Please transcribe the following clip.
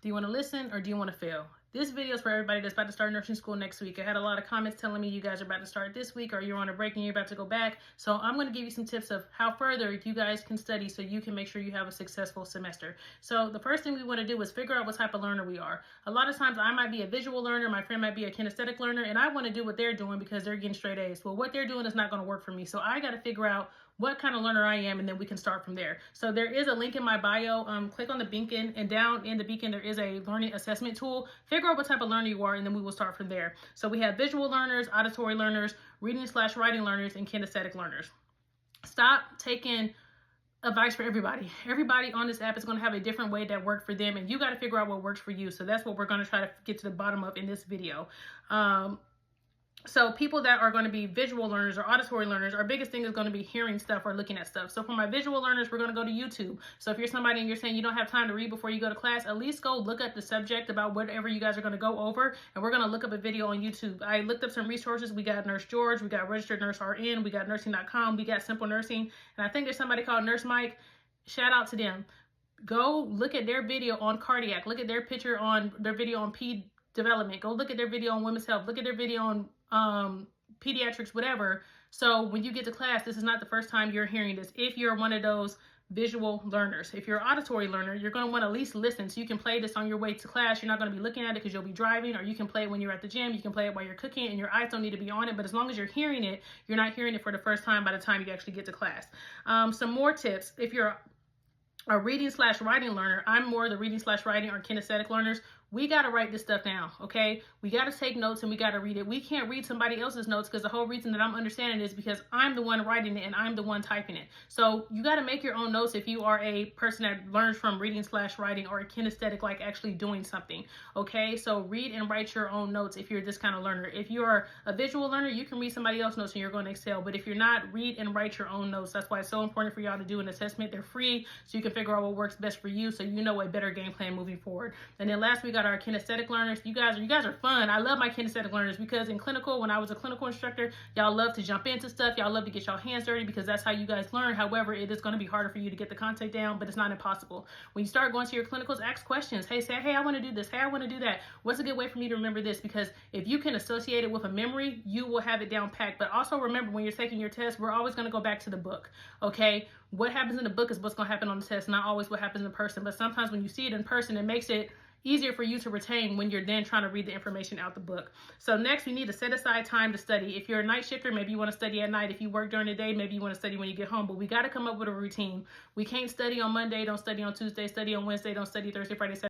Do you want to listen or do you want to fail? This video is for everybody that's about to start nursing school next week. I had a lot of comments telling me you guys are about to start this week or you're on a break and you're about to go back. So I'm going to give you some tips of how further you guys can study so you can make sure you have a successful semester. So the first thing we want to do is figure out what type of learner we are. A lot of times I might be a visual learner, my friend might be a kinesthetic learner, and I want to do what they're doing because they're getting straight A's. Well, what they're doing is not going to work for me. So I got to figure out what kind of learner I am, and then we can start from there. So there is a link in my bio. Click on the beacon, and down in the beacon there is a learning assessment tool. Figure out what type of learner you are, and then we will start from there. So we have visual learners, auditory learners, reading/writing learners, and kinesthetic learners. Stop taking advice for everybody. Everybody on this app is going to have a different way that works for them, and you got to figure out what works for you. So that's what we're going to try to get to the bottom of in this video. So people that are going to be visual learners or auditory learners, our biggest thing is going to be hearing stuff or looking at stuff. So for my visual learners, we're going to go to YouTube. So if you're somebody and you're saying you don't have time to read before you go to class, at least go look up the subject about whatever you guys are going to go over. And we're going to look up a video on YouTube. I looked up some resources. We got Nurse George, we got Registered Nurse RN, we got nursing.com, we got Simple Nursing. And I think there's somebody called Nurse Mike. Shout out to them. Go look at their video on cardiac. Look at their picture on their video on ped development. Go look at their video on women's health. Look at their video on pediatrics, whatever. So when you get to class, this is not the first time you're hearing this. If you're one of those visual learners, if you're an auditory learner, you're going to want to at least listen. So you can play this on your way to class. You're not going to be looking at it because you'll be driving, or you can play it when you're at the gym. You can play it while you're cooking, and your eyes don't need to be on it. But as long as you're hearing it, you're not hearing it for the first time by the time you actually get to class. Some more tips. If you're a reading/writing learner, I'm more the reading/writing or kinesthetic learners. We got to write this stuff down, okay? We got to take notes and we got to read it. We can't read somebody else's notes because the whole reason that I'm understanding is because I'm the one writing it and I'm the one typing it. So you got to make your own notes if you are a person that learns from reading/writing or a kinesthetic, like actually doing something, okay? So read and write your own notes if you're this kind of learner. If you're a visual learner, you can read somebody else's notes and you're going to excel. But if you're not, read and write your own notes. That's why it's so important for y'all to do an assessment. They're free, so you can figure out what works best for you so you know a better game plan moving forward. And then last, we got our kinesthetic learners. You guys are fun. I love my kinesthetic learners because in clinical, when I was a clinical instructor, y'all love to jump into stuff. Y'all love to get y'all hands dirty because that's how you guys learn. However, it is going to be harder for you to get the content down, but it's not impossible. When you start going to your clinicals, ask questions. Hey, I want to do this. Hey, I want to do that. What's a good way for me to remember this? Because if you can associate it with a memory, you will have it down packed. But also remember, when you're taking your test, we're always going to go back to the book, okay? What happens in the book is what's going to happen on the test, not always what happens in person. But sometimes when you see it in person, it makes it easier for you to retain when you're then trying to read the information out the book. So next, we need to set aside time to study. If you're a night shifter, maybe you want to study at night. If you work during the day, maybe you want to study when you get home. But we got to come up with a routine. We can't study on Monday, don't study on Tuesday, study on Wednesday, don't study Thursday, Friday, Saturday.